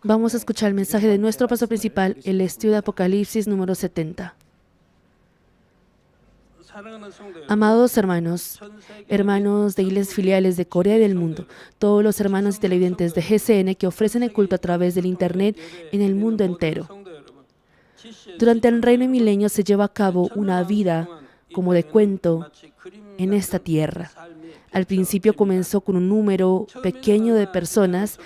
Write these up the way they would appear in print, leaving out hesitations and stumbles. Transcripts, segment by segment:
Vamos a escuchar el mensaje de nuestro pastor principal, el estudio de Apocalipsis número 70. Amados hermanos, hermanos de iglesias filiales de Corea y del mundo, todos los hermanos y televidentes de GCN que ofrecen el culto a través del Internet en el mundo entero. Durante el reino milenio se lleva a cabo una vida como de cuento en esta tierra. Al principio comenzó con un número pequeño de personas.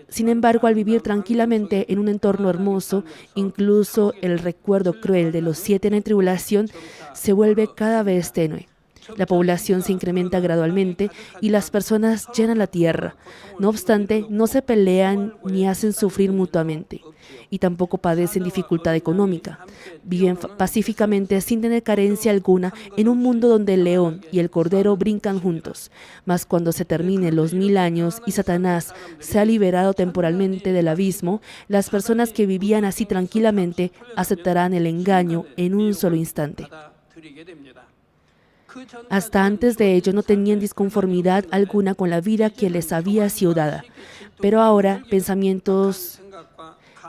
Sin embargo, al vivir tranquilamente en un entorno hermoso, incluso el recuerdo cruel de los 7 en tribulación se vuelve cada vez tenue. La población se incrementa gradualmente y las personas llenan la tierra. No obstante, no se pelean ni hacen sufrir mutuamente y tampoco padecen dificultad económica. Viven pacíficamente sin tener carencia alguna en un mundo donde el león y el cordero brincan juntos. Mas cuando se terminen los 1000 años y Satanás se ha liberado temporalmente del abismo, las personas que vivían así tranquilamente aceptarán el engaño en un solo instante. Hasta antes de ello no tenían disconformidad alguna con la vida que les había sido dada. Pero ahora pensamientos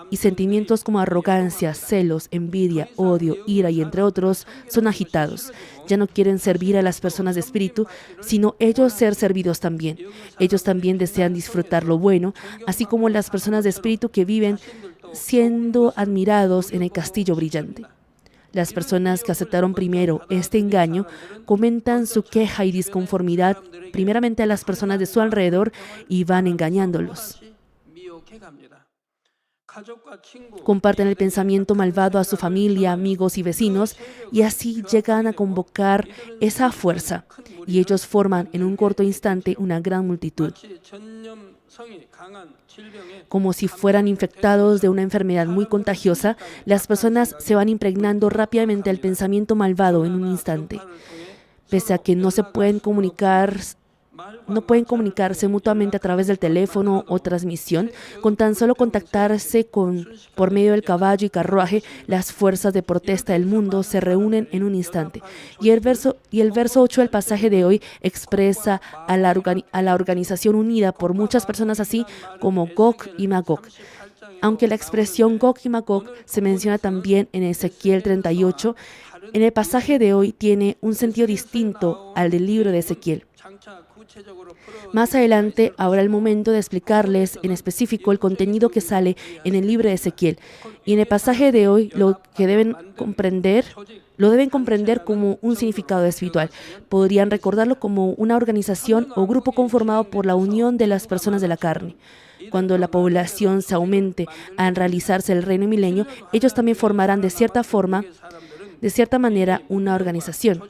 y sentimientos como arrogancia, celos, envidia, odio, ira y entre otros son agitados. Ya no quieren servir a las personas de espíritu, sino ellos ser servidos también. Ellos también desean disfrutar lo bueno, así como las personas de espíritu que viven siendo admirados en el castillo brillante. Las personas que aceptaron primero este engaño comentan su queja y disconformidad primeramente a las personas de su alrededor y van engañándolos. Comparten el pensamiento malvado a su familia, amigos y vecinos y así llegan a convocar esa fuerza y ellos forman en un corto instante una gran multitud. Como si fueran infectados de una enfermedad muy contagiosa, las personas se van impregnando rápidamente al pensamiento malvado en un instante. Pese a que no pueden comunicarse mutuamente a través del teléfono o transmisión, con tan solo contactarse por medio del caballo y carruaje, las fuerzas de protesta del mundo se reúnen en un instante. Y el verso 8 del pasaje de hoy expresa a la organización unida por muchas personas así como Gog y Magog. Aunque la expresión Gog y Magog se menciona también en Ezequiel 38, en el pasaje de hoy tiene un sentido distinto al del libro de Ezequiel. Más adelante habrá el momento de explicarles en específico el contenido que sale en el libro de Ezequiel. Y en el pasaje de hoy lo deben comprender como un significado espiritual. Podrían recordarlo como una organización o grupo conformado por la unión de las personas de la carne. Cuando la población se aumente al realizarse el reino milenio, ellos también formarán de cierta manera una organización.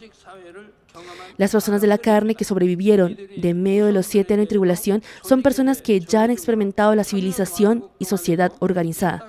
Las personas de la carne que sobrevivieron de medio de los 7 años de tribulación son personas que ya han experimentado la civilización y sociedad organizada.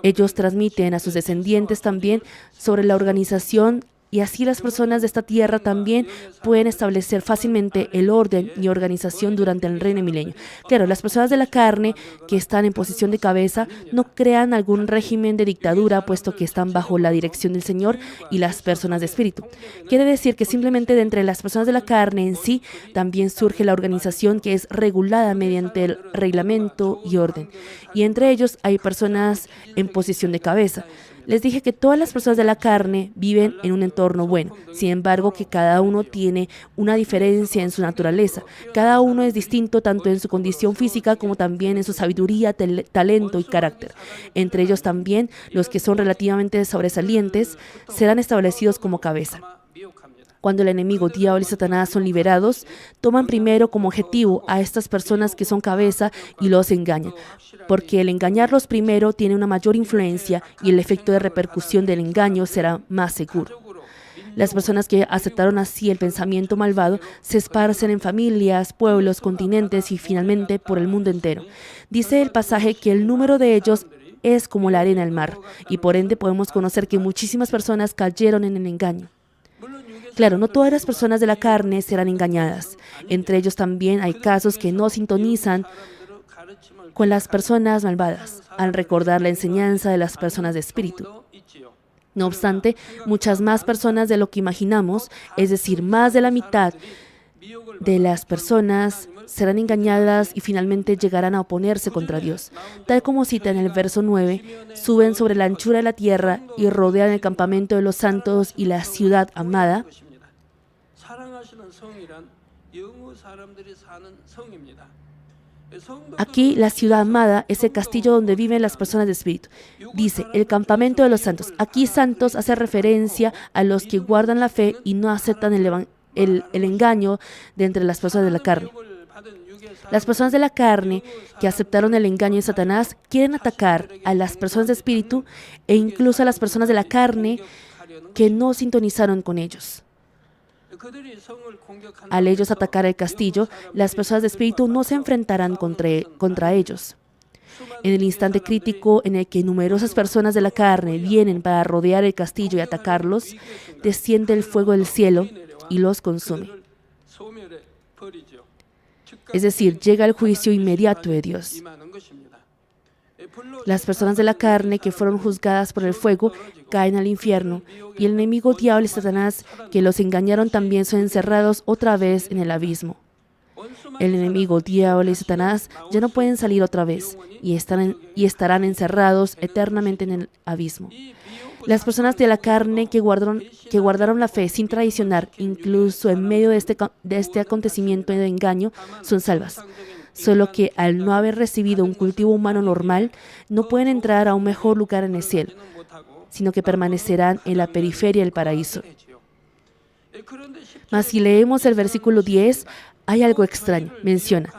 Ellos transmiten a sus descendientes también sobre la organización y así las personas de esta tierra también pueden establecer fácilmente el orden y organización durante el reino milenio. Claro, las personas de la carne que están en posición de cabeza no crean algún régimen de dictadura, puesto que están bajo la dirección del Señor y las personas de espíritu. Quiere decir que simplemente de entre las personas de la carne en sí también surge la organización que es regulada mediante el reglamento y orden. Y entre ellos hay personas en posición de cabeza. Les dije que todas las personas de la carne viven en un entorno bueno, sin embargo que cada uno tiene una diferencia en su naturaleza. Cada uno es distinto tanto en su condición física como también en su sabiduría, talento y carácter. Entre ellos también los que son relativamente sobresalientes serán establecidos como cabeza. Cuando el enemigo, diablo y Satanás son liberados, toman primero como objetivo a estas personas que son cabeza y los engañan, porque el engañarlos primero tiene una mayor influencia y el efecto de repercusión del engaño será más seguro. Las personas que aceptaron así el pensamiento malvado se esparcen en familias, pueblos, continentes y finalmente por el mundo entero. Dice el pasaje que el número de ellos es como la arena del mar y por ende podemos conocer que muchísimas personas cayeron en el engaño. Claro, no todas las personas de la carne serán engañadas. Entre ellos también hay casos que no sintonizan con las personas malvadas al recordar la enseñanza de las personas de espíritu. No obstante, muchas más personas de lo que imaginamos, es decir, más de la mitad de las personas serán engañadas y finalmente llegarán a oponerse contra Dios. Tal como cita en el verso 9, suben sobre la anchura de la tierra y rodean el campamento de los santos y la ciudad amada. Aquí la ciudad amada es el castillo donde viven las personas de espíritu. Dice, el campamento de los santos. Aquí santos hace referencia a los que guardan la fe y no aceptan el engaño de entre las personas de la carne. Las personas de la carne que aceptaron el engaño de Satanás quieren atacar a las personas de espíritu e incluso a las personas de la carne que no sintonizaron con ellos. Al ellos atacar el castillo, las personas de espíritu no se enfrentarán contra ellos. En el instante crítico en el que numerosas personas de la carne vienen para rodear el castillo y atacarlos, desciende el fuego del cielo y los consume. Es decir, llega el juicio inmediato de Dios. Las personas de la carne que fueron juzgadas por el fuego caen al infierno y el enemigo diablo y Satanás que los engañaron también son encerrados otra vez en el abismo. El enemigo diablo y Satanás ya no pueden salir otra vez y estarán encerrados eternamente en el abismo. Las personas de la carne que guardaron la fe sin traicionar, incluso en medio de este acontecimiento de engaño, son salvas. Solo que al no haber recibido un cultivo humano normal, no pueden entrar a un mejor lugar en el cielo, sino que permanecerán en la periferia del paraíso. Mas si leemos el versículo 10, hay algo extraño. Menciona,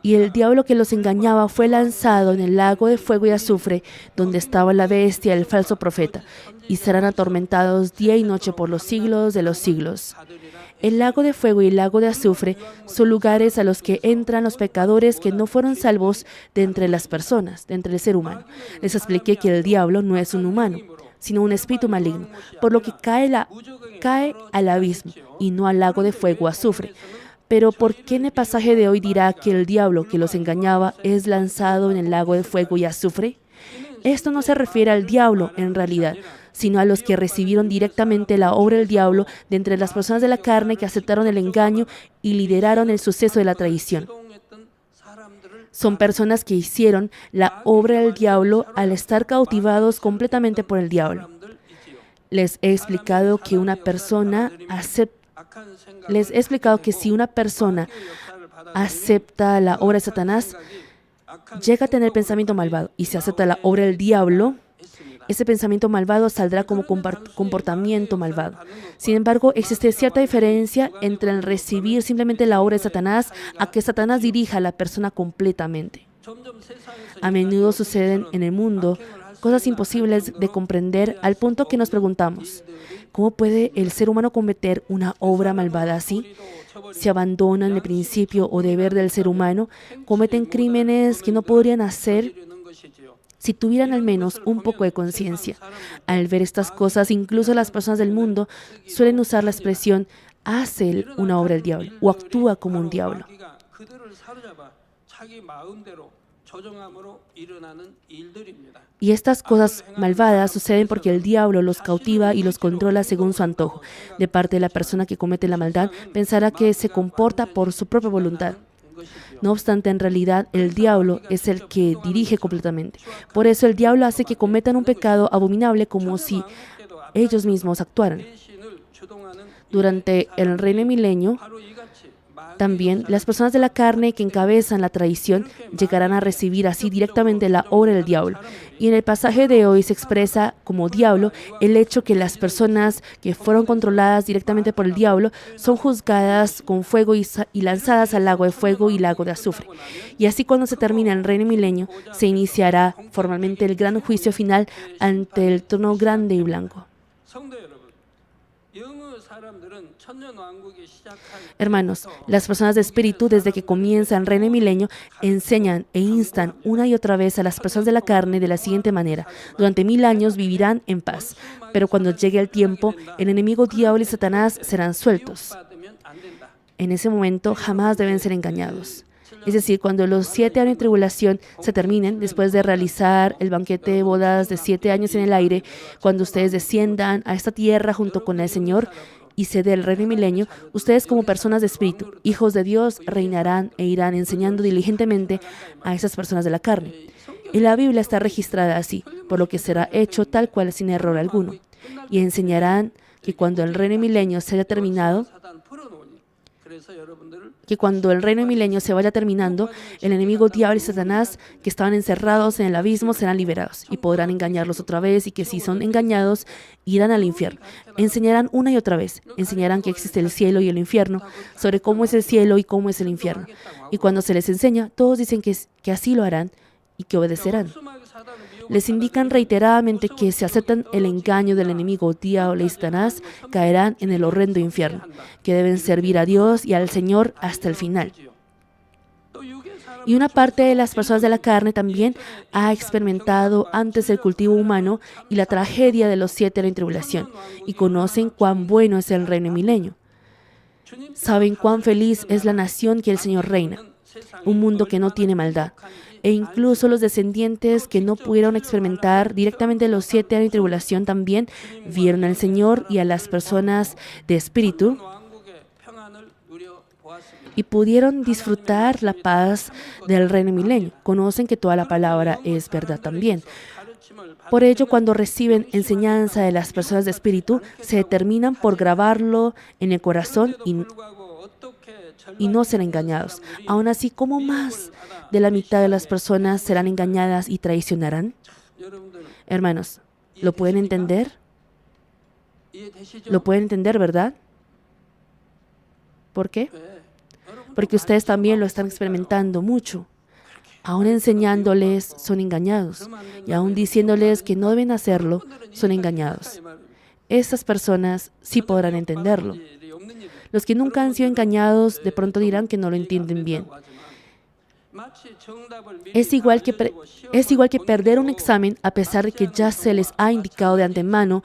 y el diablo que los engañaba fue lanzado en el lago de fuego y azufre, donde estaba la bestia, el falso profeta, y serán atormentados día y noche por los siglos de los siglos. El lago de fuego y el lago de azufre son lugares a los que entran los pecadores que no fueron salvos de entre las personas, de entre el ser humano. Les expliqué que el diablo no es un humano, sino un espíritu maligno, por lo que cae al abismo y no al lago de fuego o azufre. Pero ¿por qué en el pasaje de hoy dirá que el diablo que los engañaba es lanzado en el lago de fuego y azufre? Esto no se refiere al diablo en realidad, sino a los que recibieron directamente la obra del diablo de entre las personas de la carne que aceptaron el engaño y lideraron el suceso de la traición. Son personas que hicieron la obra del diablo al estar cautivados completamente por el diablo. Les he explicado que si una persona acepta la obra de Satanás, llega a tener pensamiento malvado, y si acepta la obra del diablo, ese pensamiento malvado saldrá como comportamiento malvado. Sin embargo, existe cierta diferencia entre el recibir simplemente la obra de Satanás a que Satanás dirija a la persona completamente. A menudo suceden en el mundo cosas imposibles de comprender al punto que nos preguntamos, ¿cómo puede el ser humano cometer una obra malvada así? Se abandonan el principio o deber del ser humano, cometen crímenes que no podrían hacer si tuvieran al menos un poco de conciencia. Al ver estas cosas, incluso las personas del mundo suelen usar la expresión hace una obra del diablo o actúa como un diablo. Y estas cosas malvadas suceden porque el diablo los cautiva y los controla según su antojo. De parte de la persona que comete la maldad, pensará que se comporta por su propia voluntad. No obstante, en realidad, el diablo es el que dirige completamente. Por eso el diablo hace que cometan un pecado abominable como si ellos mismos actuaran. Durante el reino milenio, también las personas de la carne que encabezan la traición llegarán a recibir así directamente la obra del diablo. Y en el pasaje de hoy se expresa como diablo el hecho que las personas que fueron controladas directamente por el diablo son juzgadas con fuego y lanzadas al lago de fuego y lago de azufre. Y así cuando se termina el reino milenio, se iniciará formalmente el gran juicio final ante el trono grande y blanco. Hermanos, las personas de espíritu, desde que comienza el reino milenio, enseñan e instan una y otra vez a las personas de la carne de la siguiente manera: durante 1000 años vivirán en paz, pero cuando llegue el tiempo, el enemigo diablo y Satanás serán sueltos. En ese momento jamás deben ser engañados. Es decir, cuando los 7 años de tribulación se terminen, después de realizar el banquete de bodas de 7 años en el aire, cuando ustedes desciendan a esta tierra junto con el Señor, y se dé el reino y milenio, ustedes como personas de espíritu, hijos de Dios, reinarán e irán enseñando diligentemente a esas personas de la carne. Y la Biblia está registrada así, por lo que será hecho tal cual sin error alguno. Y enseñarán que cuando el reino y milenio se haya terminado, que cuando el reino y milenio se vaya terminando, el enemigo diablo y Satanás que estaban encerrados en el abismo serán liberados y podrán engañarlos otra vez, y que si son engañados irán al infierno. Enseñarán una y otra vez, enseñarán que existe el cielo y el infierno, sobre cómo es el cielo y cómo es el infierno. Y cuando se les enseña, todos dicen que así lo harán y que obedecerán. Les indican reiteradamente que si aceptan el engaño del enemigo diablo y Satanás, caerán en el horrendo infierno, que deben servir a Dios y al Señor hasta el final. Y una parte de las personas de la carne también ha experimentado antes el cultivo humano y la tragedia de los 7 de la tribulación, y conocen cuán bueno es el reino y milenio. Saben cuán feliz es la nación que el Señor reina, un mundo que no tiene maldad. E incluso los descendientes que no pudieron experimentar directamente los 7 años de tribulación también vieron al Señor y a las personas de espíritu y pudieron disfrutar la paz del reino milenio. Conocen que toda la palabra es verdad también. Por ello, cuando reciben enseñanza de las personas de espíritu, se determinan por grabarlo en el corazón y no ser engañados. Aún así, ¿cómo más de la mitad de las personas serán engañadas y traicionarán? Hermanos, ¿lo pueden entender? ¿Lo pueden entender, verdad? ¿Por qué? Porque ustedes también lo están experimentando mucho. Aún enseñándoles, son engañados. Y aún diciéndoles que no deben hacerlo, son engañados. Esas personas sí podrán entenderlo. Los que nunca han sido engañados de pronto dirán que no lo entienden bien. Es igual que perder un examen a pesar de que ya se les ha indicado de antemano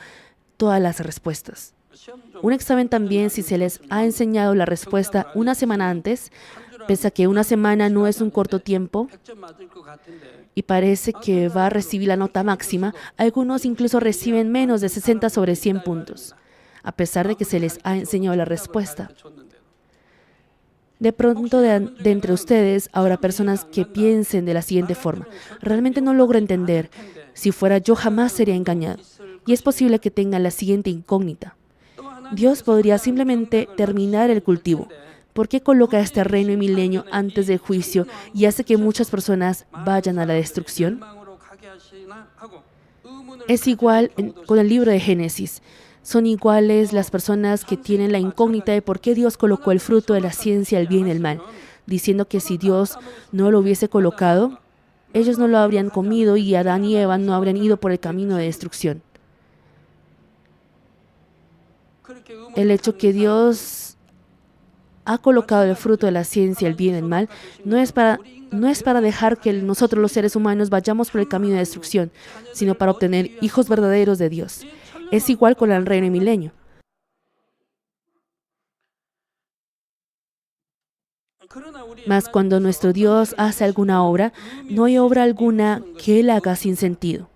todas las respuestas. Un examen también, si se les ha enseñado la respuesta una semana antes, pese a que una semana no es un corto tiempo y parece que va a recibir la nota máxima, algunos incluso reciben menos de 60 sobre 100 puntos, a pesar de que se les ha enseñado la respuesta. De pronto, de entre ustedes habrá personas que piensen de la siguiente forma: realmente no logro entender. Si fuera yo, jamás sería engañado. Y es posible que tengan la siguiente incógnita: Dios podría simplemente terminar el cultivo. ¿Por qué coloca este reino y milenio antes del juicio y hace que muchas personas vayan a la destrucción? Es igual con el libro de Génesis. Son iguales las personas que tienen la incógnita de por qué Dios colocó el fruto de la ciencia, el bien y el mal, diciendo que si Dios no lo hubiese colocado, ellos no lo habrían comido y Adán y Eva no habrían ido por el camino de destrucción. El hecho que Dios ha colocado el fruto de la ciencia, el bien y el mal, no es para dejar que nosotros los seres humanos vayamos por el camino de destrucción, sino para obtener hijos verdaderos de Dios. Es igual con el reino y milenio. Mas cuando nuestro Dios hace alguna obra, no hay obra alguna que Él haga sin sentido.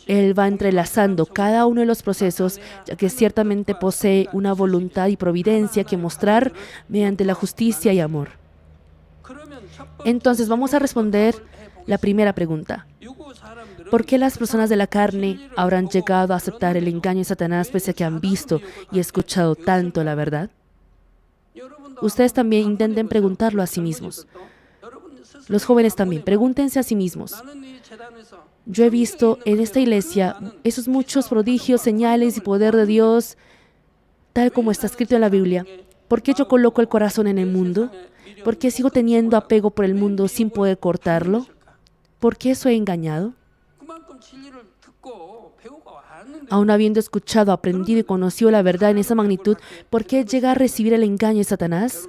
Él va entrelazando cada uno de los procesos, ya que ciertamente posee una voluntad y providencia que mostrar mediante la justicia y amor. Entonces vamos a responder la primera pregunta. ¿Por qué las personas de la carne habrán llegado a aceptar el engaño de Satanás pese a que han visto y escuchado tanto la verdad? Ustedes también intenten preguntarlo a sí mismos. Los jóvenes también, pregúntense a sí mismos. Yo he visto en esta iglesia esos muchos prodigios, señales y poder de Dios, tal como está escrito en la Biblia. ¿Por qué yo coloco el corazón en el mundo? ¿Por qué sigo teniendo apego por el mundo sin poder cortarlo? ¿Por qué soy engañado? Aún habiendo escuchado, aprendido y conocido la verdad en esa magnitud, ¿por qué llega a recibir el engaño de Satanás?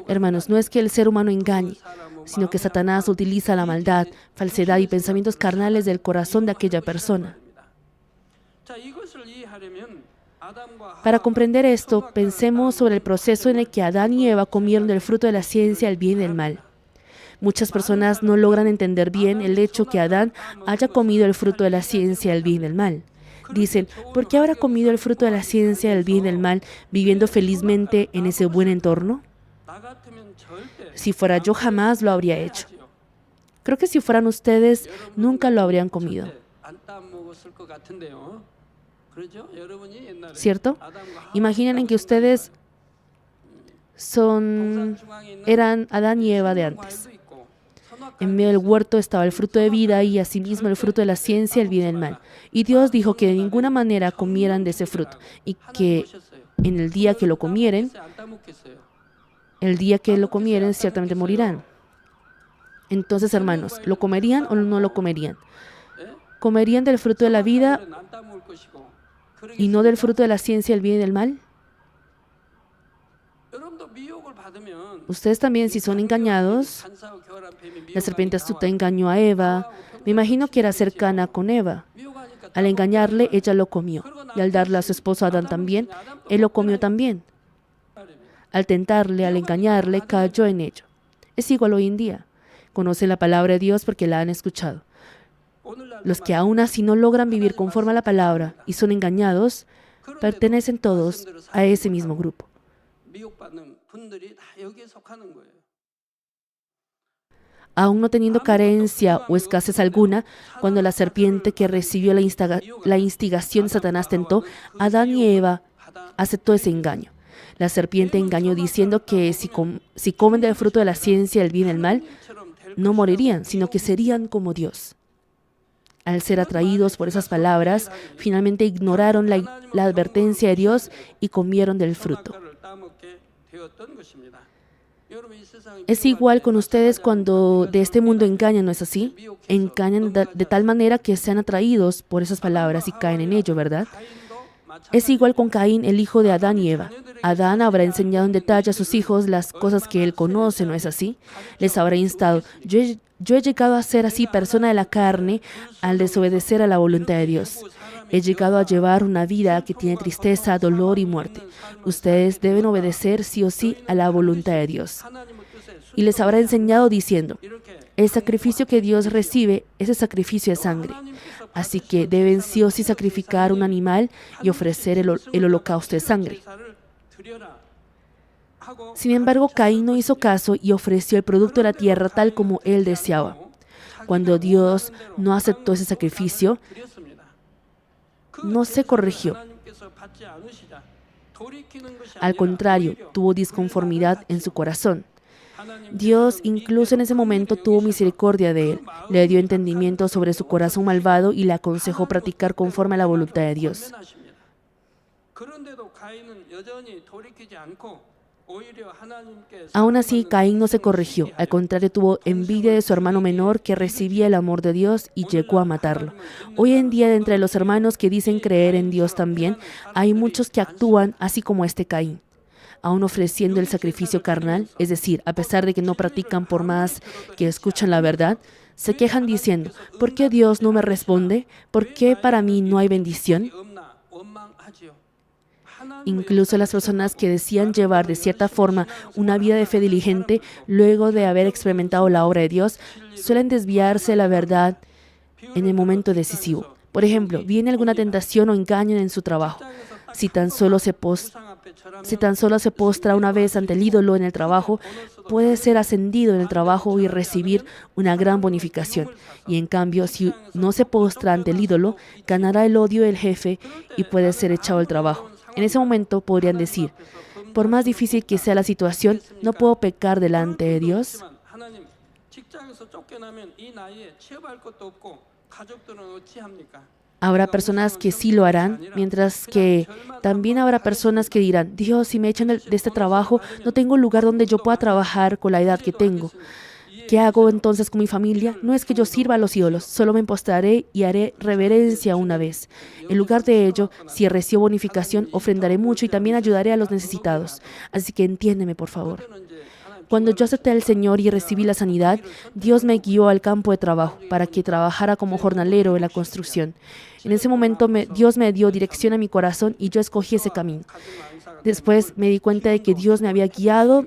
Hermanos, no es que el ser humano engañe, sino que Satanás utiliza la maldad, falsedad y pensamientos carnales del corazón de aquella persona. Para comprender esto, pensemos sobre el proceso en el que Adán y Eva comieron del fruto de la ciencia, el bien y el mal. Muchas personas no logran entender bien el hecho que Adán haya comido el fruto de la ciencia, el bien y el mal. Dicen, ¿por qué habrá comido el fruto de la ciencia del bien y del mal, viviendo felizmente en ese buen entorno? Si fuera yo, jamás lo habría hecho. Creo que si fueran ustedes, nunca lo habrían comido. ¿Cierto? Imaginen en que ustedes eran Adán y Eva de antes. En medio del huerto estaba el fruto de vida y asimismo el fruto de la ciencia, el bien y el mal. Y Dios dijo que de ninguna manera comieran de ese fruto y que en el día que lo comieren, ciertamente morirán. Entonces, hermanos, ¿lo comerían o no lo comerían? ¿Comerían del fruto de la vida y no del fruto de la ciencia, el bien y el mal? Ustedes también, si son engañados, la serpiente astuta engañó a Eva. Me imagino que era cercana con Eva. Al engañarle, ella lo comió. Y al darle a su esposo Adán también, él lo comió también. Al tentarle, al engañarle, cayó en ello. Es igual hoy en día. Conocen la palabra de Dios porque la han escuchado. Los que aún así no logran vivir conforme a la palabra y son engañados, pertenecen todos a ese mismo grupo. Aún no teniendo carencia o escasez alguna, cuando la serpiente que recibió la instigación de Satanás tentó, Adán y Eva aceptó ese engaño. La serpiente engañó diciendo que si comen del fruto de la ciencia, el bien y el mal, no morirían, sino que serían como Dios. Al ser atraídos por esas palabras, finalmente ignoraron la advertencia de Dios y comieron del fruto. Es igual con ustedes cuando de este mundo engañan, ¿no es así? Engañan de tal manera que sean atraídos por esas palabras y caen en ello, ¿verdad? Es igual con Caín, el hijo de Adán y Eva. Adán habrá enseñado en detalle a sus hijos las cosas que él conoce, ¿no es así? Les habrá instado, yo he llegado a ser así persona de la carne al desobedecer a la voluntad de Dios. He llegado a llevar una vida que tiene tristeza, dolor y muerte. Ustedes deben obedecer sí o sí a la voluntad de Dios. Y les habrá enseñado diciendo, el sacrificio que Dios recibe es el sacrificio de sangre. Así que deben sí o sí sacrificar un animal y ofrecer el holocausto de sangre. Sin embargo, Caín no hizo caso y ofreció el producto de la tierra tal como él deseaba. Cuando Dios no aceptó ese sacrificio, no se corrigió. Al contrario, tuvo disconformidad en su corazón. Dios incluso en ese momento tuvo misericordia de él, le dio entendimiento sobre su corazón malvado y le aconsejó practicar conforme a la voluntad de Dios. Aún así, Caín no se corrigió, al contrario tuvo envidia de su hermano menor que recibía el amor de Dios y llegó a matarlo. Hoy en día, entre los hermanos que dicen creer en Dios también, hay muchos que actúan así como este Caín, aún ofreciendo el sacrificio carnal, es decir, a pesar de que no practican por más que escuchan la verdad, se quejan diciendo, ¿por qué Dios no me responde? ¿Por qué para mí no hay bendición? Incluso las personas que decían llevar de cierta forma una vida de fe diligente, luego de haber experimentado la obra de Dios, suelen desviarse de la verdad en el momento decisivo. Por ejemplo, viene alguna tentación o engaño en su trabajo. Si tan solo se postra una vez ante el ídolo en el trabajo, puede ser ascendido en el trabajo y recibir una gran bonificación. Y en cambio, si no se postra ante el ídolo, ganará el odio del jefe y puede ser echado del trabajo. En ese momento podrían decir, por más difícil que sea la situación, ¿no puedo pecar delante de Dios? Habrá personas que sí lo harán, mientras que también habrá personas que dirán, Dios, si me echan de este trabajo, no tengo lugar donde yo pueda trabajar con la edad que tengo. ¿Qué hago entonces con mi familia? No es que yo sirva a los ídolos, solo me postraré y haré reverencia una vez. En lugar de ello, si recibo bonificación, ofrendaré mucho y también ayudaré a los necesitados. Así que entiéndeme, por favor. Cuando yo acepté al Señor y recibí la sanidad, Dios me guió al campo de trabajo para que trabajara como jornalero en la construcción. En ese momento Dios me dio dirección a mi corazón y yo escogí ese camino. Después me di cuenta de que Dios me había guiado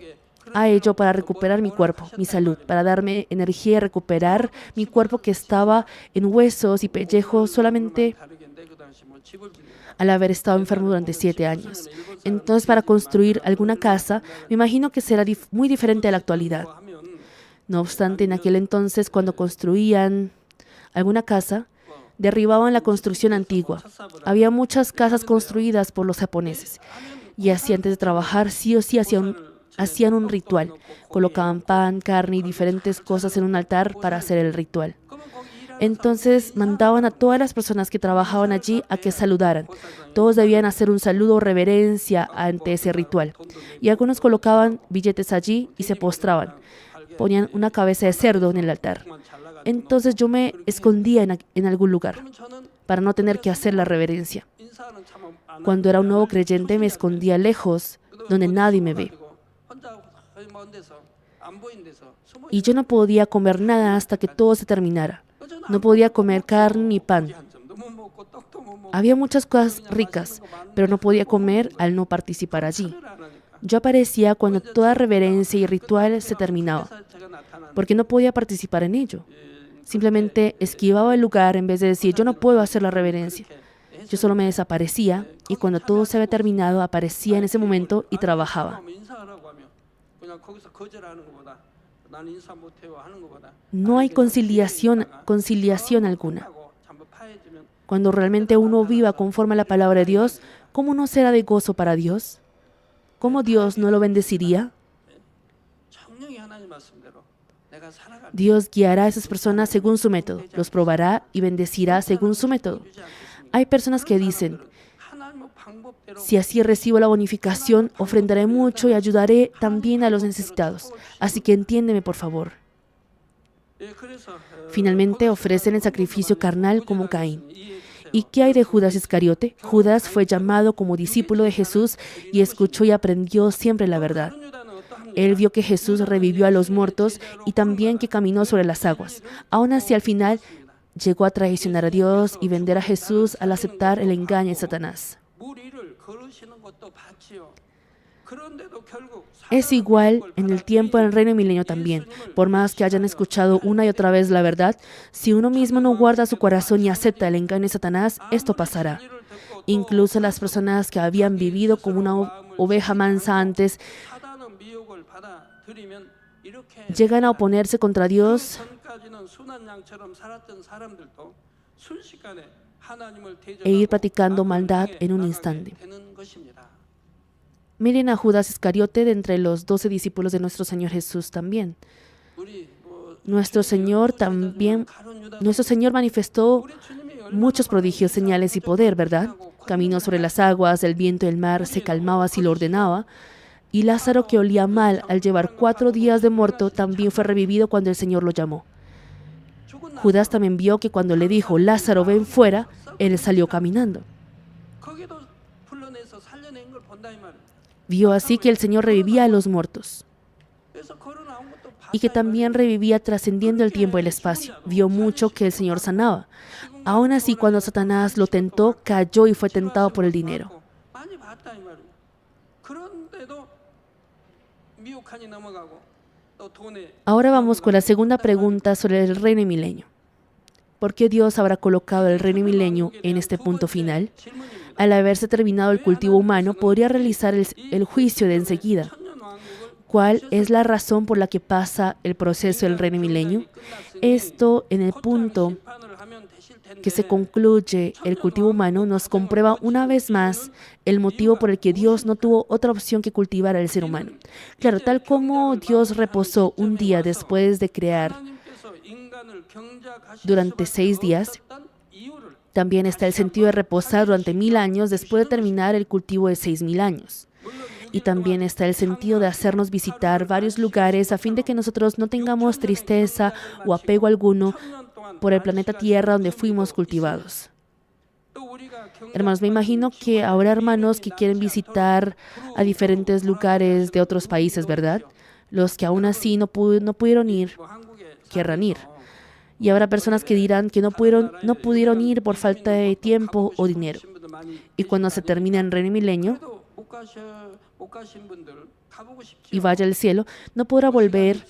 a ello para recuperar mi cuerpo, mi salud, para darme energía y recuperar mi cuerpo que estaba en huesos y pellejos solamente al haber estado enfermo durante 7 años. Entonces, para construir alguna casa, me imagino que será muy diferente a la actualidad. No obstante, en aquel entonces, cuando construían alguna casa, derribaban la construcción antigua. Había muchas casas construidas por los japoneses. Y así, antes de trabajar, sí o sí hacían un ritual. Colocaban pan, carne y diferentes cosas en un altar para hacer el ritual. Entonces mandaban a todas las personas que trabajaban allí a que saludaran. Todos debían hacer un saludo o reverencia ante ese ritual. Y algunos colocaban billetes allí y se postraban. Ponían una cabeza de cerdo en el altar. Entonces yo me escondía en algún lugar para no tener que hacer la reverencia. Cuando era un nuevo creyente me escondía lejos, donde nadie me ve. Y yo no podía comer nada hasta que todo se terminara. No podía comer carne ni pan. Había muchas cosas ricas, pero no podía comer al no participar allí. Yo aparecía cuando toda reverencia y ritual se terminaba, porque no podía participar en ello. Simplemente esquivaba el lugar en vez de decir, yo no puedo hacer la reverencia. Yo solo me desaparecía y cuando todo se había terminado, aparecía en ese momento y trabajaba. No hay conciliación alguna. Cuando realmente uno viva conforme a la palabra de Dios, ¿cómo no será de gozo para Dios? ¿Cómo Dios no lo bendeciría? Dios guiará a esas personas según su método, los probará y bendecirá según su método. Hay personas que dicen, si así recibo la bonificación, ofrendaré mucho y ayudaré también a los necesitados. Así que entiéndeme, por favor. Finalmente ofrecen el sacrificio carnal como Caín. ¿Y qué hay de Judas Iscariote? Judas fue llamado como discípulo de Jesús y escuchó y aprendió siempre la verdad. Él vio que Jesús revivió a los muertos y también que caminó sobre las aguas. Aún así, al final, llegó a traicionar a Dios y vender a Jesús al aceptar el engaño de Satanás. Es igual en el tiempo del reino milenio también. Por más que hayan escuchado una y otra vez la verdad, si uno mismo no guarda su corazón y acepta el engaño de Satanás, esto pasará. Incluso las personas que habían vivido como una oveja mansa antes, llegan a oponerse contra Dios e ir practicando maldad en un instante. Miren a Judas Iscariote de entre los 12 discípulos de nuestro Señor Jesús también. Nuestro Señor manifestó muchos prodigios, señales y poder, ¿verdad? Caminó sobre las aguas, el viento y el mar se calmaba si lo ordenaba. Y Lázaro, que olía mal al llevar 4 días de muerto, también fue revivido cuando el Señor lo llamó. Judas también vio que cuando le dijo, Lázaro, ven fuera, él salió caminando. Vio así que el Señor revivía a los muertos y que también revivía trascendiendo el tiempo y el espacio. Vio mucho que el Señor sanaba. Aún así, cuando Satanás lo tentó, cayó y fue tentado por el dinero. Ahora vamos con la segunda pregunta sobre el reino milenio. ¿Por qué Dios habrá colocado el reino milenio en este punto final? Al haberse terminado el cultivo humano, podría realizar el juicio de enseguida. ¿Cuál es la razón por la que pasa el proceso del reino milenio? Esto, en el punto que se concluye el cultivo humano, nos comprueba una vez más el motivo por el que Dios no tuvo otra opción que cultivar al ser humano. Claro, tal como Dios reposó un día después de crear durante 6 días, también está el sentido de reposar durante 1000 años después de terminar el cultivo de 6000 años. Y también está el sentido de hacernos visitar varios lugares a fin de que nosotros no tengamos tristeza o apego alguno por el planeta Tierra donde fuimos cultivados. Hermanos, me imagino que habrá hermanos que quieren visitar a diferentes lugares de otros países, ¿verdad? Los que aún así no pudieron ir, querrán ir. Y habrá personas que dirán que no pudieron ir por falta de tiempo o dinero. Y cuando se termine el reino milenio, y vaya al cielo, no podrá volver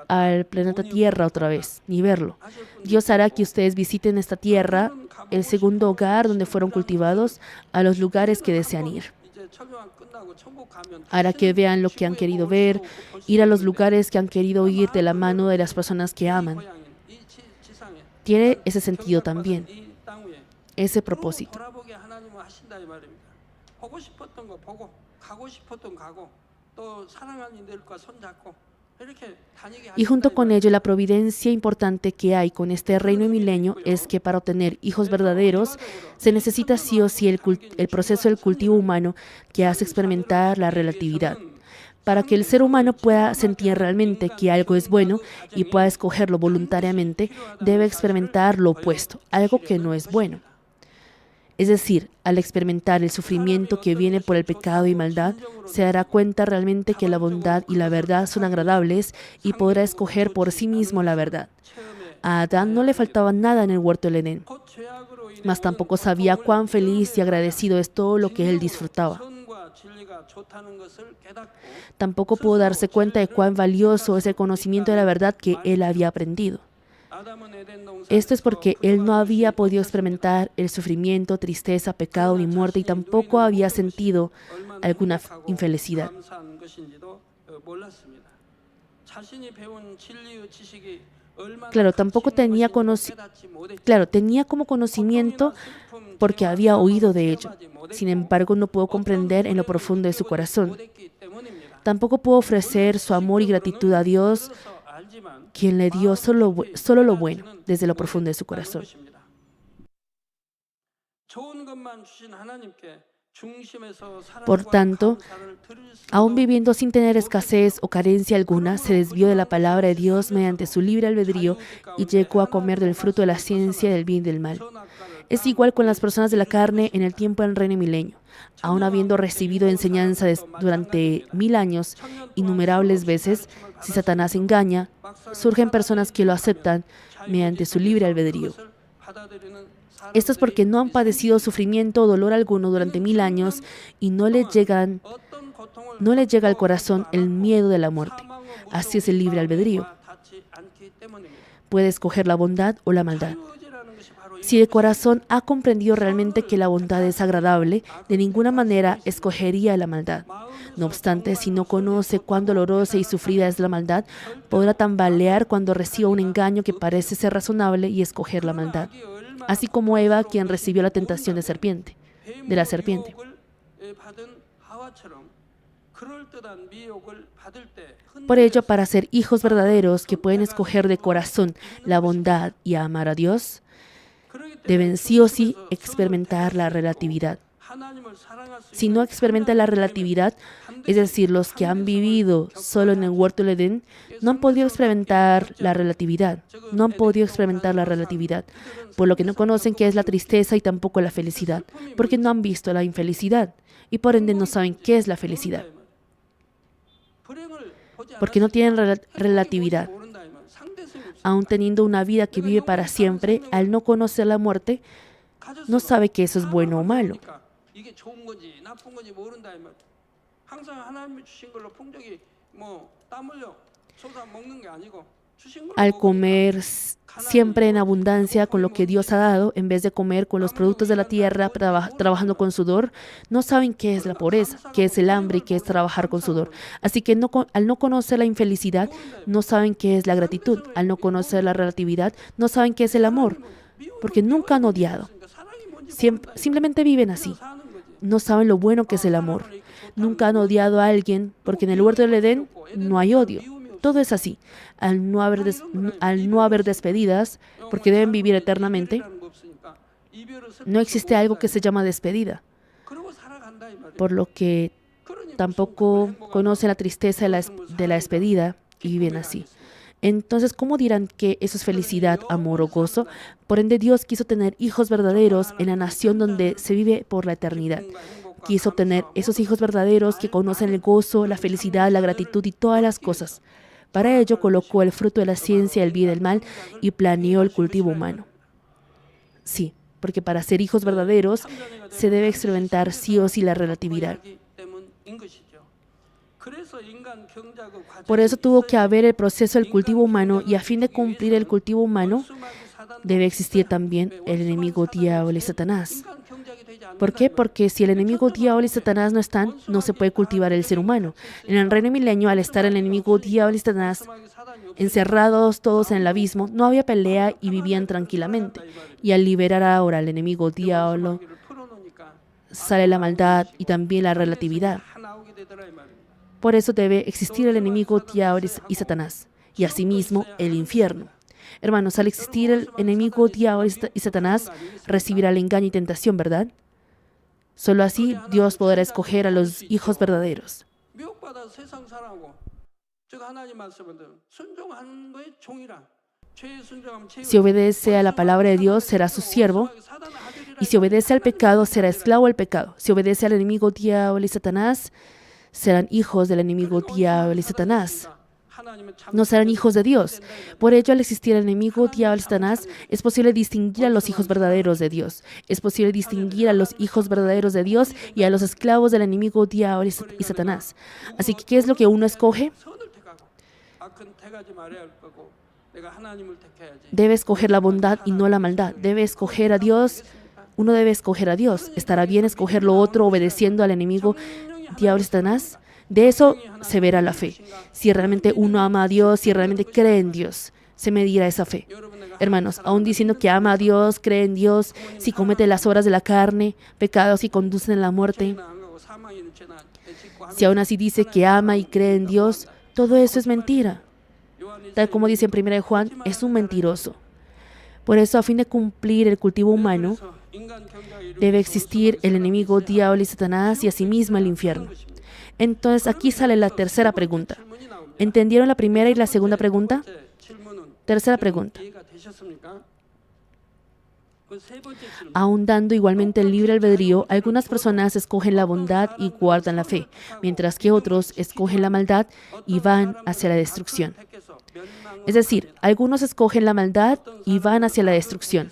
al planeta Tierra otra vez, ni verlo. Dios hará que ustedes visiten esta tierra, el segundo hogar donde fueron cultivados, a los lugares que desean ir. Hará que vean lo que han querido ver, ir a los lugares que han querido ir de la mano de las personas que aman. Tiene ese sentido también, ese propósito. Y junto con ello, la providencia importante que hay con este reino milenio es que para obtener hijos verdaderos se necesita sí o sí el proceso del cultivo humano que hace experimentar la relatividad. Para que el ser humano pueda sentir realmente que algo es bueno y pueda escogerlo voluntariamente, debe experimentar lo opuesto, algo que no es bueno. Es decir, al experimentar el sufrimiento que viene por el pecado y maldad, se dará cuenta realmente que la bondad y la verdad son agradables y podrá escoger por sí mismo la verdad. A Adán no le faltaba nada en el huerto del Edén, mas tampoco sabía cuán feliz y agradecido es todo lo que él disfrutaba. Tampoco pudo darse cuenta de cuán valioso es el conocimiento de la verdad que él había aprendido. Esto es porque él no había podido experimentar el sufrimiento, tristeza, pecado ni muerte y tampoco había sentido alguna infelicidad. Claro, tampoco tenía tenía como conocimiento porque había oído de ello. Sin embargo, no pudo comprender en lo profundo de su corazón. Tampoco pudo ofrecer su amor y gratitud a Dios, quien le dio solo lo bueno desde lo profundo de su corazón. Por tanto, aún viviendo sin tener escasez o carencia alguna, se desvió de la palabra de Dios mediante su libre albedrío y llegó a comer del fruto de la ciencia del bien y del mal. Es igual con las personas de la carne en el tiempo del reino milenio. Aún habiendo recibido enseñanza durante 1000 años, innumerables veces, si Satanás engaña, surgen personas que lo aceptan mediante su libre albedrío. Esto es porque no han padecido sufrimiento o dolor alguno durante 1000 años y no les llega al corazón el miedo de la muerte. Así es el libre albedrío. Puede escoger la bondad o la maldad. Si el corazón ha comprendido realmente que la bondad es agradable, de ninguna manera escogería la maldad. No obstante, si no conoce cuán dolorosa y sufrida es la maldad, podrá tambalear cuando reciba un engaño que parece ser razonable y escoger la maldad. Así como Eva, quien recibió la tentación de la serpiente. Por ello, para ser hijos verdaderos que pueden escoger de corazón la bondad y amar a Dios, deben sí o sí experimentar la relatividad. Si no experimentan la relatividad, es decir, los que han vivido solo en el huerto del Edén, no han podido experimentar la relatividad. No han podido experimentar la relatividad, por lo que no conocen qué es la tristeza y tampoco la felicidad, porque no han visto la infelicidad y por ende no saben qué es la felicidad, porque no tienen relatividad. Aún teniendo una vida que vive para siempre, al no conocer la muerte, no sabe que eso es bueno o malo. Al comer siempre en abundancia con lo que Dios ha dado, en vez de comer con los productos de la tierra, trabajando con sudor, no saben qué es la pobreza, qué es el hambre y qué es trabajar con sudor. Así que al no conocer la infelicidad, no saben qué es la gratitud. Al no conocer la relatividad, no saben qué es el amor, porque nunca han odiado. Simplemente viven así. No saben lo bueno que es el amor. Nunca han odiado a alguien, porque en el huerto del Edén no hay odio. Todo es así. Al no haber despedidas, porque deben vivir eternamente, no existe algo que se llama despedida. Por lo que tampoco conocen la tristeza de la despedida y viven así. Entonces, ¿cómo dirán que eso es felicidad, amor o gozo? Por ende, Dios quiso tener hijos verdaderos en la nación donde se vive por la eternidad. Quiso tener esos hijos verdaderos que conocen el gozo, la felicidad, la gratitud y todas las cosas. Para ello colocó el fruto de la ciencia, el bien y el mal, y planeó el cultivo humano. Sí, porque para ser hijos verdaderos se debe experimentar sí o sí la relatividad. Por eso tuvo que haber el proceso del cultivo humano, y a fin de cumplir el cultivo humano debe existir también el enemigo diablo y Satanás. ¿Por qué? Porque si el enemigo diablo y Satanás no están, no se puede cultivar el ser humano. En el reino milenio, al estar el enemigo diablo y Satanás encerrados todos en el abismo, no había pelea y vivían tranquilamente. Y al liberar ahora al enemigo diablo, sale la maldad y también la relatividad. Por eso debe existir el enemigo diablo y Satanás, y asimismo el infierno. Hermanos, al existir el enemigo diablo y Satanás, recibirá el engaño y tentación, ¿verdad? Solo así Dios podrá escoger a los hijos verdaderos. Si obedece a la palabra de Dios, será su siervo. Y si obedece al pecado, será esclavo al pecado. Si obedece al enemigo diablo y Satanás, serán hijos del enemigo diablo y Satanás. No serán hijos de Dios. Por ello, al existir el enemigo diablo y Satanás, es posible distinguir a los hijos verdaderos de Dios. Es posible distinguir a los hijos verdaderos de Dios y a los esclavos del enemigo diablo y Satanás. Así que, ¿qué es lo que uno escoge? Debe escoger la bondad y no la maldad. Debe escoger a Dios. Uno debe escoger a Dios. ¿Estará bien escoger lo otro obedeciendo al enemigo diablo y Satanás? De eso se verá la fe. Si realmente uno ama a Dios, si realmente cree en Dios, se medirá esa fe. Hermanos, aún diciendo que ama a Dios, cree en Dios, si comete las obras de la carne, pecados y conducen a la muerte, si aún así dice que ama y cree en Dios, todo eso es mentira. Tal como dice en 1 Juan, es un mentiroso. Por eso, a fin de cumplir el cultivo humano, debe existir el enemigo diablo y Satanás y asimismo el infierno. Entonces, aquí sale la tercera pregunta. ¿Entendieron la primera y la segunda pregunta? Tercera pregunta. Aún dando igualmente el libre albedrío, algunas personas escogen la bondad y guardan la fe, mientras que otros escogen la maldad y van hacia la destrucción. Es decir, algunos escogen la maldad y van hacia la destrucción.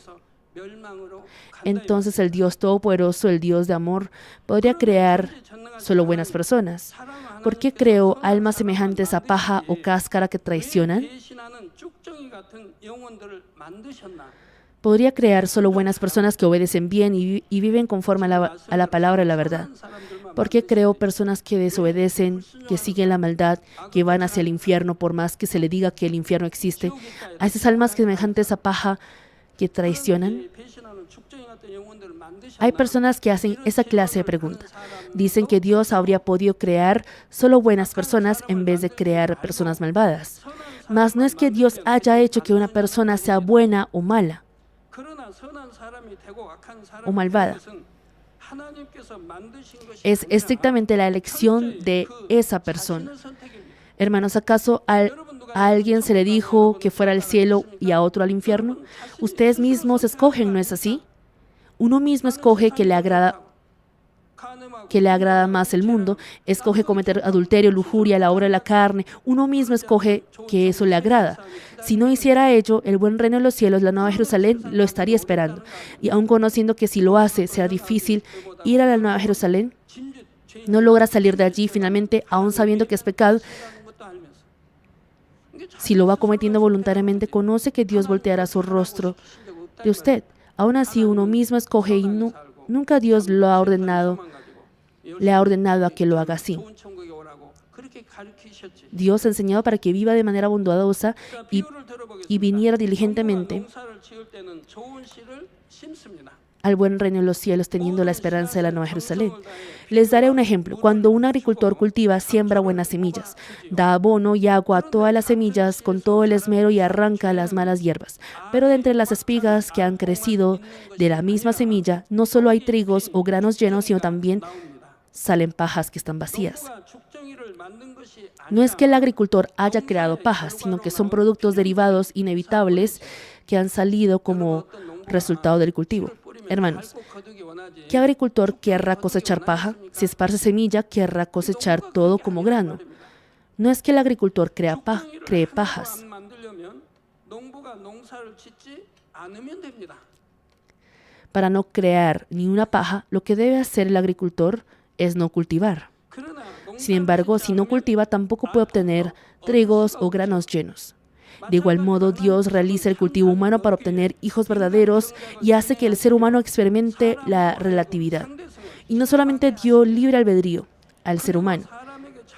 Entonces el Dios Todopoderoso, el Dios de amor, podría crear solo buenas personas. ¿Por qué creó almas semejantes a paja o cáscara que traicionan? Podría crear solo buenas personas que obedecen bien y viven conforme a la palabra de la verdad. ¿Por qué creó personas que desobedecen, que siguen la maldad, que van hacia el infierno por más que se le diga que el infierno existe? A esas almas semejantes a paja que traicionan. Hay personas que hacen esa clase de preguntas. Dicen que Dios habría podido crear solo buenas personas en vez de crear personas malvadas. Mas no es que Dios haya hecho que una persona sea buena o mala o malvada. Es estrictamente la elección de esa persona. Hermanos, ¿acaso a alguien se le dijo que fuera al cielo y a otro al infierno? Ustedes mismos escogen, ¿no es así? Uno mismo escoge que le agrada más el mundo, escoge cometer adulterio, lujuria, la obra de la carne. Uno mismo escoge que eso le agrada. Si no hiciera ello, el buen reino de los cielos, la Nueva Jerusalén, lo estaría esperando. Y aun conociendo que si lo hace, será difícil ir a la Nueva Jerusalén, no logra salir de allí finalmente, aun sabiendo que es pecado. Si lo va cometiendo voluntariamente, conoce que Dios volteará su rostro de usted. Aún así, uno mismo escoge y nunca Dios le ha ordenado a que lo haga así. Dios ha enseñado para que viva de manera bondadosa y viniera diligentemente al buen reino de los cielos, teniendo la esperanza de la Nueva Jerusalén. Les daré un ejemplo. Cuando un agricultor cultiva, siembra buenas semillas, da abono y agua a todas las semillas con todo el esmero y arranca las malas hierbas. Pero de entre las espigas que han crecido de la misma semilla, no solo hay trigos o granos llenos, sino también salen pajas que están vacías. No es que el agricultor haya creado pajas, sino que son productos derivados inevitables que han salido como resultado del cultivo. Hermanos, ¿qué agricultor querrá cosechar paja? Si esparce semilla, querrá cosechar todo como grano. No es que el agricultor cree pajas. Para no crear ni una paja, lo que debe hacer el agricultor es no cultivar. Sin embargo, si no cultiva, tampoco puede obtener trigos o granos llenos. De igual modo, Dios realiza el cultivo humano para obtener hijos verdaderos y hace que el ser humano experimente la relatividad. Y no solamente dio libre albedrío al ser humano,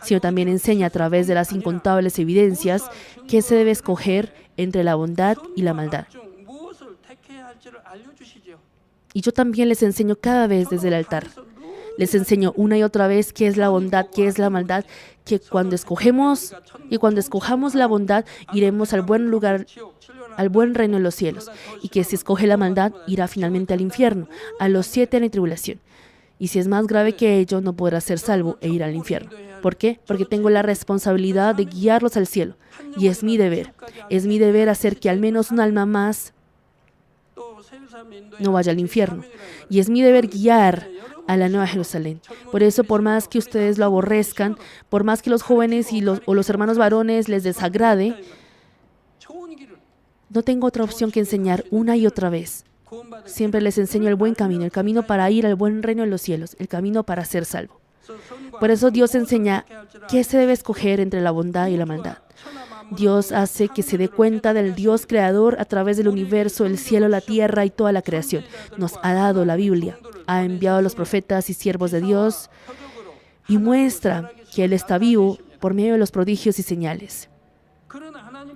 sino también enseña a través de las incontables evidencias que se debe escoger entre la bondad y la maldad. Y yo también les enseño cada vez desde el altar. Les enseño una y otra vez qué es la bondad, qué es la maldad, que cuando escojamos la bondad, iremos al buen lugar, al buen reino de los cielos, y que si escoge la maldad, irá finalmente al infierno, a los 7 años de tribulación. Y si es más grave que ello, no podrá ser salvo e ir al infierno. ¿Por qué? Porque tengo la responsabilidad de guiarlos al cielo. Y es mi deber. Es mi deber hacer que al menos un alma más no vaya al infierno. Y es mi deber guiar a la Nueva Jerusalén. Por eso, por más que ustedes lo aborrezcan, por más que los jóvenes o los hermanos varones les desagrade, no tengo otra opción que enseñar una y otra vez. Siempre les enseño el buen camino, el camino para ir al buen reino de los cielos, el camino para ser salvo. Por eso Dios enseña qué se debe escoger entre la bondad y la maldad. Dios hace que se dé cuenta del Dios creador a través del universo, el cielo, la tierra y toda la creación. Nos ha dado la Biblia, ha enviado a los profetas y siervos de Dios y muestra que Él está vivo por medio de los prodigios y señales.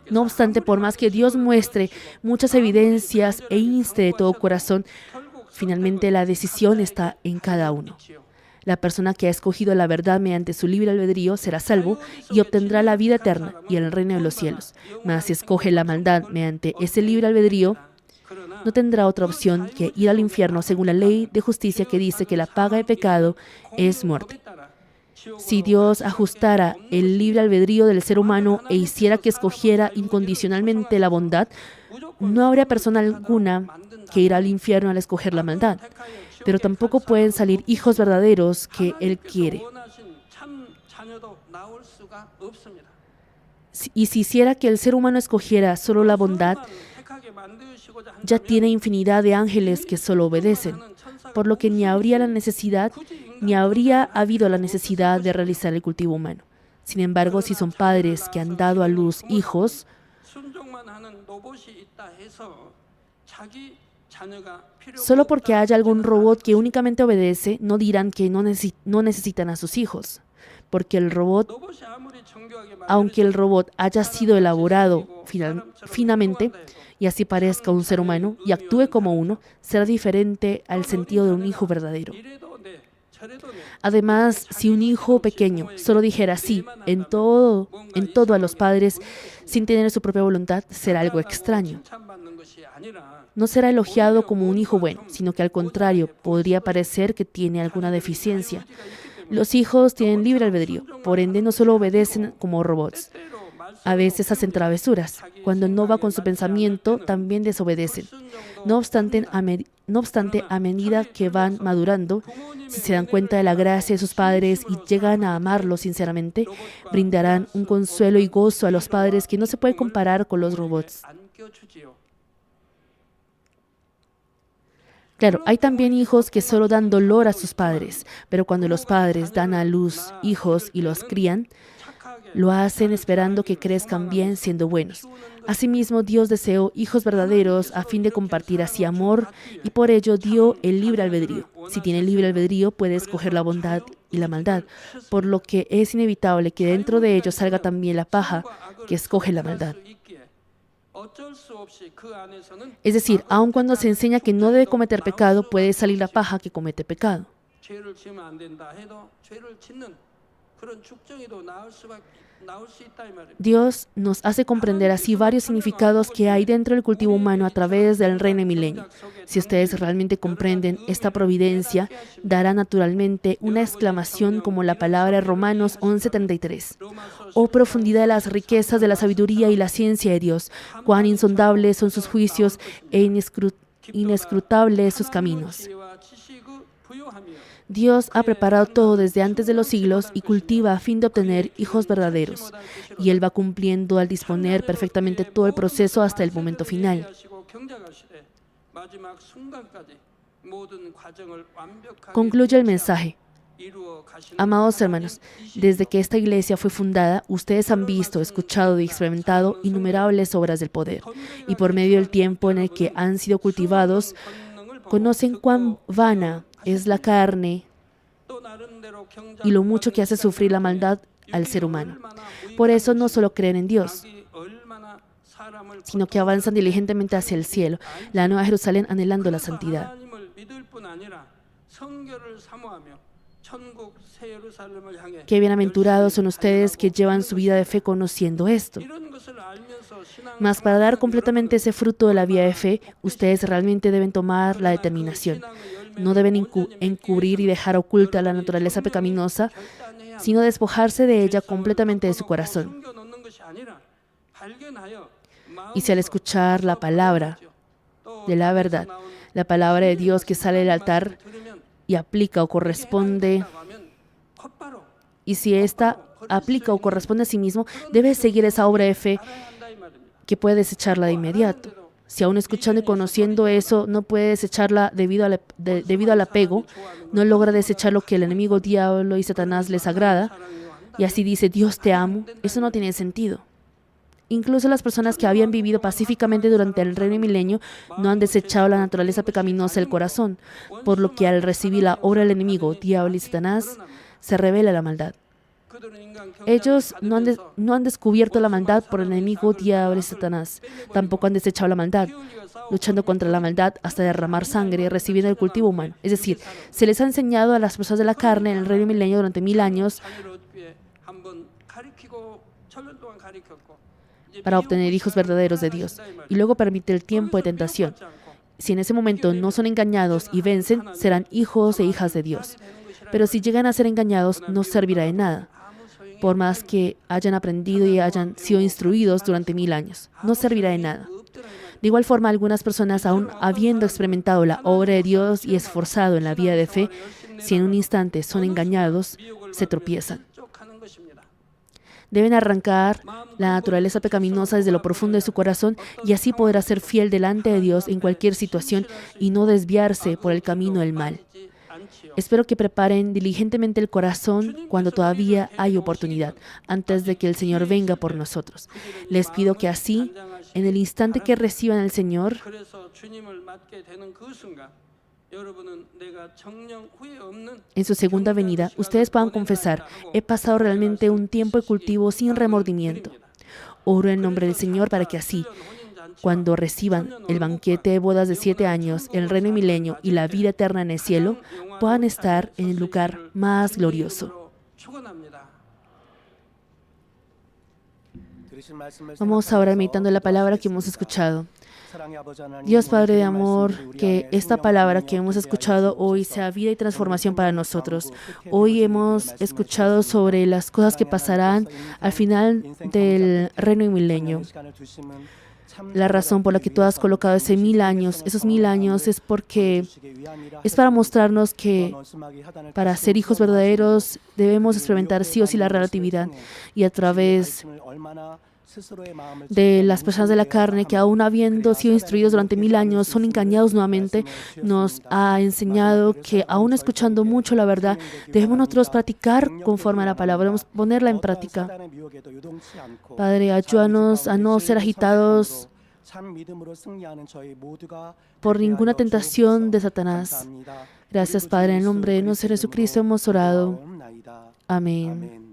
No obstante, por más que Dios muestre muchas evidencias e inste de todo corazón, finalmente la decisión está en cada uno. La persona que ha escogido la verdad mediante su libre albedrío será salvo y obtendrá la vida eterna y el reino de los cielos. Mas si escoge la maldad mediante ese libre albedrío, no tendrá otra opción que ir al infierno según la ley de justicia que dice que la paga de pecado es muerte. Si Dios ajustara el libre albedrío del ser humano e hiciera que escogiera incondicionalmente la bondad, no habría persona alguna que irá al infierno al escoger la maldad. Pero tampoco pueden salir hijos verdaderos que Él quiere. Y si hiciera que el ser humano escogiera solo la bondad, ya tiene infinidad de ángeles que solo obedecen, por lo que ni habría habido la necesidad de realizar el cultivo humano. Sin embargo, si son padres que han dado a luz hijos, solo porque haya algún robot que únicamente obedece, no dirán que no necesitan a sus hijos, porque aunque el robot haya sido elaborado finamente y así parezca un ser humano y actúe como uno, será diferente al sentido de un hijo verdadero. Además, si un hijo pequeño solo dijera sí en todo a los padres sin tener su propia voluntad, será algo extraño. No será elogiado como un hijo bueno, sino que al contrario, podría parecer que tiene alguna deficiencia. Los hijos tienen libre albedrío, por ende no solo obedecen como robots. A veces hacen travesuras. Cuando no va con su pensamiento, también desobedecen. No obstante, a medida que van madurando, si se dan cuenta de la gracia de sus padres y llegan a amarlos sinceramente, brindarán un consuelo y gozo a los padres que no se puede comparar con los robots. Claro, hay también hijos que solo dan dolor a sus padres, pero cuando los padres dan a luz hijos y los crían, lo hacen esperando que crezcan bien siendo buenos. Asimismo, Dios deseó hijos verdaderos a fin de compartir así amor y por ello dio el libre albedrío. Si tiene libre albedrío, puede escoger la bondad y la maldad, por lo que es inevitable que dentro de ellos salga también la paja que escoge la maldad. Es decir, aun cuando se enseña que no debe cometer pecado, puede salir la paja que comete pecado. Dios nos hace comprender así varios significados que hay dentro del cultivo humano a través del reino milenio. Si ustedes realmente comprenden esta providencia, dará naturalmente una exclamación como la palabra de Romanos 11:33. Oh profundidad de las riquezas de la sabiduría y la ciencia de Dios, cuán insondables son sus juicios e inescrutables sus caminos. Dios ha preparado todo desde antes de los siglos y cultiva a fin de obtener hijos verdaderos. Y Él va cumpliendo al disponer perfectamente todo el proceso hasta el momento final. Concluye el mensaje. Amados hermanos, desde que esta iglesia fue fundada, ustedes han visto, escuchado y experimentado innumerables obras del poder. Y por medio del tiempo en el que han sido cultivados, conocen cuán vana es la carne y lo mucho que hace sufrir la maldad al ser humano. Por eso no solo creen en Dios, sino que avanzan diligentemente hacia el cielo, la Nueva Jerusalén, anhelando la santidad. Qué bienaventurados son ustedes que llevan su vida de fe conociendo esto. Mas para dar completamente ese fruto de la vida de fe, ustedes realmente deben tomar la determinación. No deben encubrir y dejar oculta la naturaleza pecaminosa, sino despojarse de ella completamente de su corazón. Y si al escuchar la palabra de la verdad, la palabra de Dios que sale del altar y aplica o corresponde, y si ésta aplica o corresponde a sí mismo, debe seguir esa obra de fe que puede desecharla de inmediato. Si aún escuchando y conociendo eso no puede desecharla debido al apego, no logra desechar lo que el enemigo, diablo y Satanás les agrada, y así dice, Dios te amo, eso no tiene sentido. Incluso las personas que habían vivido pacíficamente durante el reino milenio no han desechado la naturaleza pecaminosa del corazón, por lo que al recibir la obra del enemigo, diablo y Satanás, se revela la maldad. Ellos no han descubierto la maldad por el enemigo, diablo y Satanás. Tampoco han desechado la maldad, luchando contra la maldad hasta derramar sangre y recibiendo el cultivo humano. Es decir, se les ha enseñado a las personas de la carne en el reino milenio durante 1000 años para obtener hijos verdaderos de Dios, y luego permite el tiempo de tentación. Si en ese momento no son engañados y vencen, serán hijos e hijas de Dios. Pero si llegan a ser engañados, no servirá de nada, por más que hayan aprendido y hayan sido instruidos durante 1000 años. No servirá de nada. De igual forma, algunas personas, aún habiendo experimentado la obra de Dios y esforzado en la vida de fe, si en un instante son engañados, se tropiezan. Deben arrancar la naturaleza pecaminosa desde lo profundo de su corazón y así podrá ser fiel delante de Dios en cualquier situación y no desviarse por el camino del mal. Espero que preparen diligentemente el corazón cuando todavía hay oportunidad, antes de que el Señor venga por nosotros. Les pido que así, en el instante que reciban al Señor, en su segunda venida, ustedes puedan confesar, he pasado realmente un tiempo de cultivo sin remordimiento. Oro en nombre del Señor para que así, cuando reciban el banquete de bodas de 7 años, el reino milenio y la vida eterna en el cielo, puedan estar en el lugar más glorioso. Vamos ahora meditando la palabra que hemos escuchado. Dios Padre de amor, que esta palabra que hemos escuchado hoy sea vida y transformación para nosotros. Hoy hemos escuchado sobre las cosas que pasarán al final del reino milenio. La razón por la que tú has colocado esos 1000 años es porque es para mostrarnos que para ser hijos verdaderos debemos experimentar sí o sí la relatividad, y a través de las personas de la carne que aún habiendo sido instruidos durante 1000 años son engañados nuevamente, nos ha enseñado que aún escuchando mucho la verdad debemos nosotros practicar conforme a la palabra, debemos ponerla en práctica. Padre, ayúdanos a no ser agitados por ninguna tentación de Satanás. Gracias, Padre, en el nombre de nuestro Jesucristo hemos orado. Amén.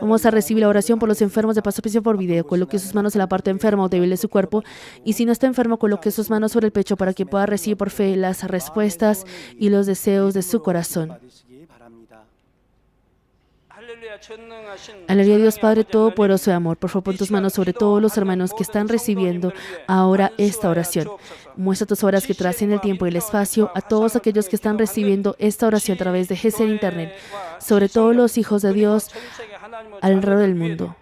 Vamos a recibir la oración por los enfermos de paso a paso por video. Coloque sus manos en la parte enferma o débil de su cuerpo, y si no está enfermo, coloque sus manos sobre el pecho para que pueda recibir por fe las respuestas y los deseos de su corazón. Aleluya, Dios Padre Todopoderoso de amor. Por favor, pon tus manos sobre todos los hermanos que están recibiendo ahora esta oración. Muestra tus obras que trascienden el tiempo y el espacio a todos aquellos que están recibiendo esta oración a través de GCN Internet, sobre todos los hijos de Dios alrededor del mundo.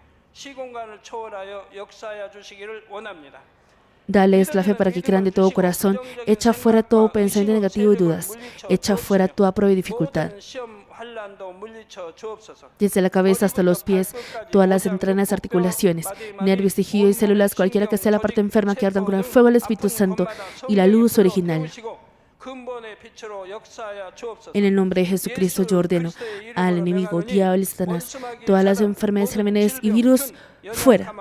Dales la fe para que crean de todo corazón. Echa fuera todo pensamiento negativo y dudas. Echa fuera toda prueba y dificultad. Desde la cabeza hasta los pies, todas las entrañas, articulaciones, nervios, tejidos y células, cualquiera que sea la parte enferma, que ardan con el fuego del Espíritu Santo y la luz original. En el nombre de Jesucristo yo ordeno al enemigo, diablo y Satanás, todas las enfermedades, gérmenes y virus, fuera.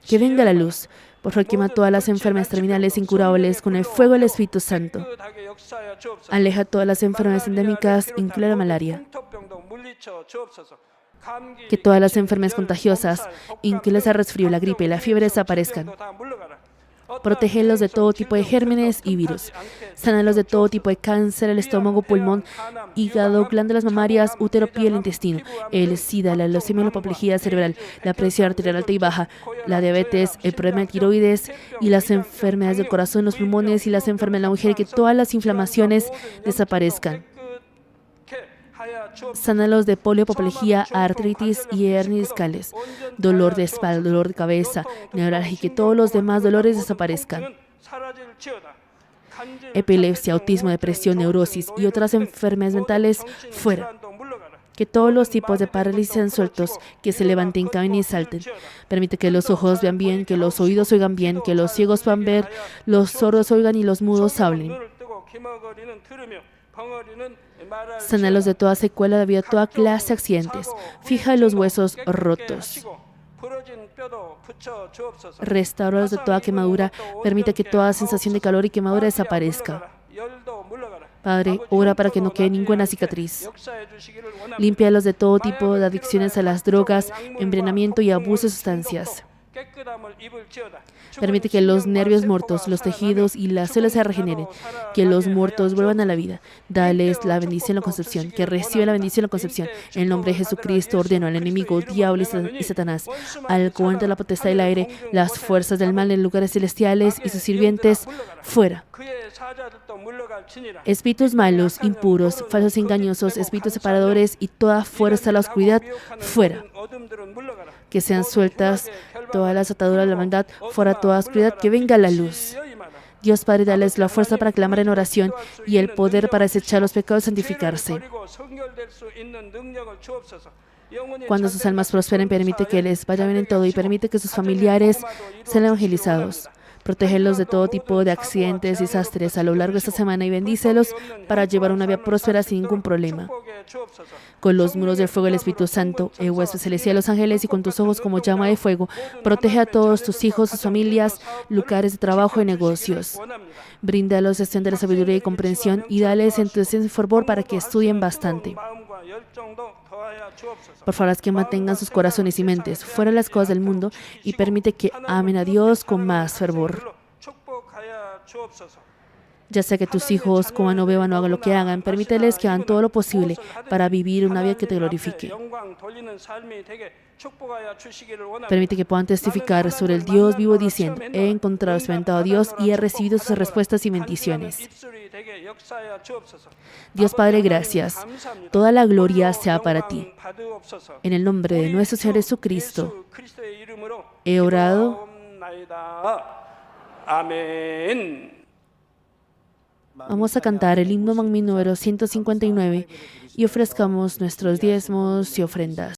Que venga la luz. Por favor, quema todas las enfermedades terminales incurables con el fuego del Espíritu Santo. Aleja todas las enfermedades endémicas, incluida la malaria. Que todas las enfermedades contagiosas, incluidas el resfrío, la gripe y la fiebre, desaparezcan. Protégelos de todo tipo de gérmenes y virus. Sánalos de todo tipo de cáncer, el estómago, pulmón, hígado, glándulas mamarias, útero, piel, intestino, el SIDA, la leucemia, la apoplejía cerebral, la presión arterial alta y baja, la diabetes, el problema de tiroides y las enfermedades del corazón, los pulmones y las enfermedades de la mujer, que todas las inflamaciones desaparezcan. Sánalos de polio, apoplejía, artritis y hernias discales, dolor de espalda, dolor de cabeza, neuralgia, y que todos los demás dolores desaparezcan. Epilepsia, autismo, depresión, neurosis y otras enfermedades mentales, fuera. Que todos los tipos de parálisis sean sueltos, que se levanten, caminen y salten. Permite que los ojos vean bien, que los oídos oigan bien, que los ciegos puedan ver, los sordos oigan y los mudos hablen. Sánalos de toda secuela debido a toda clase de accidentes. Fija los huesos rotos. Restáuralos de toda quemadura. Permite que toda sensación de calor y quemadura desaparezca. Padre, ora para que no quede ninguna cicatriz. Límpialos de todo tipo de adicciones a las drogas, envenenamiento y abuso de sustancias. Permite que los nervios muertos, los tejidos y las células se regeneren, que los muertos vuelvan a la vida. Dales la bendición en la concepción, que reciban la bendición en la concepción. En el nombre de Jesucristo ordeno al enemigo, diablo y Satanás, al gobernante de la potestad del aire, las fuerzas del mal en lugares celestiales y sus sirvientes, fuera. Espíritus malos, impuros, falsos engañosos, espíritus separadores y toda fuerza de la oscuridad, fuera. Que sean sueltas todas las ataduras de la maldad, fuera toda oscuridad, que venga la luz. Dios Padre, dales la fuerza para clamar en oración y el poder para desechar los pecados y santificarse. Cuando sus almas prosperen, permite que les vaya bien en todo y permite que sus familiares sean evangelizados. Protégelos de todo tipo de accidentes y desastres a lo largo de esta semana y bendícelos para llevar una vida próspera sin ningún problema. Con los muros del fuego del Espíritu Santo, huésped celestial de los ángeles, y con tus ojos como llama de fuego, protege a todos tus hijos, sus familias, lugares de trabajo y negocios. Bríndalos gestión de la sabiduría y comprensión y dales entusiasmo y fervor para que estudien bastante. Por favor, haz que mantengan sus corazones y mentes fuera de las cosas del mundo y permite que amen a Dios con más fervor. Ya sea que tus hijos coman o beban o hagan lo que hagan, permíteles que hagan todo lo posible para vivir una vida que te glorifique. Permite que puedan testificar sobre el Dios vivo diciendo: he encontrado, experimentado a Dios y he recibido sus respuestas y bendiciones. Dios Padre, gracias. Toda la gloria sea para ti. En el nombre de nuestro Señor Jesucristo, he orado. Amén. Vamos a cantar el himno Magmi número 159 y ofrezcamos nuestros diezmos y ofrendas.